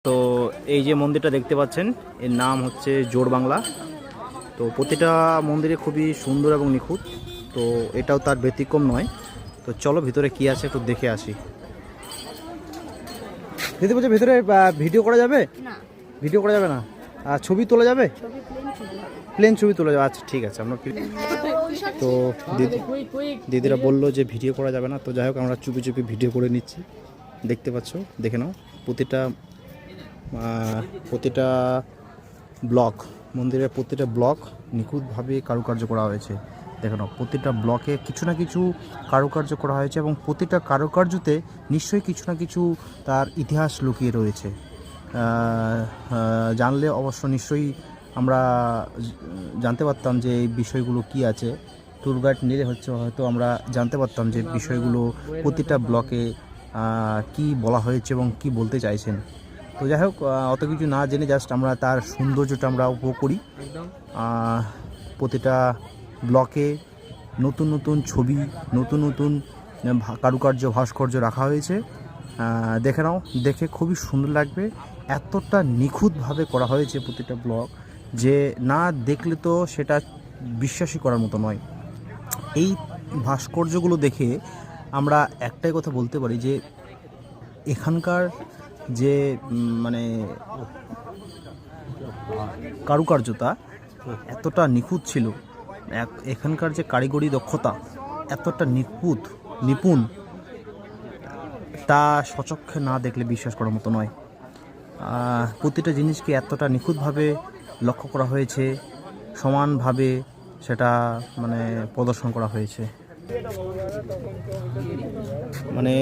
তো এই যে মন্দিরটা দেখতে পাচ্ছেন এর নাম হচ্ছে জোড় বাংলা। তো প্রতিটা মন্দিরে খুবই সুন্দর এবং নিখুঁত, তো এটাও তার ব্যতিক্রম নয়। তো চলো ভিতরে কি আছে একটু দেখে আসি। দিদি বলছে ভিতরে ভিডিও করা যাবে? না, ভিডিও করা যাবে না, আর ছবি তোলা যাবে? ছবি প্লেন ছবি তোলা যাবে, আচ্ছা ঠিক আছে। আমরা তো দিদিরা বললো যে ভিডিও করা যাবে না, তো যাই হোক আমরা চুপি চুপি ভিডিও করে নিচ্ছি। দেখতে পাচ্ছ, দেখে নাও প্রতিটা ব্লক, মন্দিরের প্রতিটা ব্লক নিখুঁতভাবে কারুকার্য করা হয়েছে। দেখে নাও প্রতিটা ব্লকে কিছু না কিছু কারুকার্য করা হয়েছে এবং প্রতিটা কারুকার্যতে নিশ্চয়ই কিছু না কিছু তার ইতিহাস লুকিয়ে রয়েছে। জানলে অবশ্য নিশ্চয়ই আমরা জানতে পারতাম যে এই বিষয়গুলো কি আছে। ট্যুর গাইড নিলে হয়তো আমরা জানতে পারতাম যে বিষয়গুলো প্রতিটা ব্লকে কি বলা হয়েছে এবং কি বলতে চাইছেন। তো যাই হোক অত কিছু না জেনে জাস্ট আমরা তার সৌন্দর্যটা আমরা উপভোগ করি। প্রতিটা ব্লকে নতুন নতুন ছবি, নতুন নতুন কারুকার্য ভাস্কর্য রাখা হয়েছে। দেখে নাও, দেখে খুবই সুন্দর লাগবে। এতটা নিখুঁতভাবে করা হয়েছে প্রতিটা ব্লক যে না দেখলে তো সেটা বিশ্বাসই করার মতো নয়। এই ভাস্কর্যগুলো দেখে আমরা একটাই কথা বলতে পারি যে এখানকার যে মানে কারুকার্যতা এতটা নিখুঁত ছিল, এখানকার যে কারিগরি দক্ষতা এতটা নিপুণ, তা সচক্ষে না দেখলে বিশ্বাস করার মতো নয়। প্রতিটা জিনিসকে এতটা নিখুঁতভাবে লক্ষ্য করা হয়েছে, সমানভাবে সেটা মানে প্রদর্শন করা হয়েছে। মানে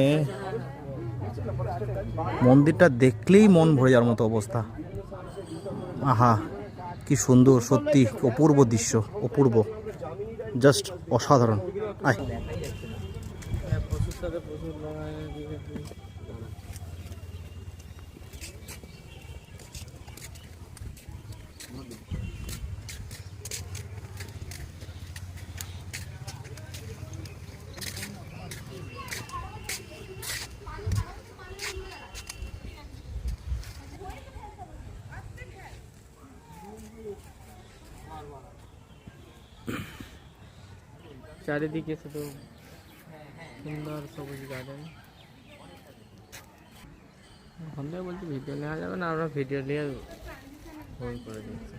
মন্দিরটা দেখলেই মন ভরে যাওয়ার মতো অবস্থা। আহা কি সুন্দর, সত্যি অপূর্ব দৃশ্য, অপূর্ব, জাস্ট অসাধারণ। আয় চারিদিকে শুধু সুন্দর সবুজ গার্ডেন। ওখান থেকে বলছি ভিডিও নেওয়া যাবে না, আমরা ভিডিও নিয়ে হোল্ড করে দিচ্ছি।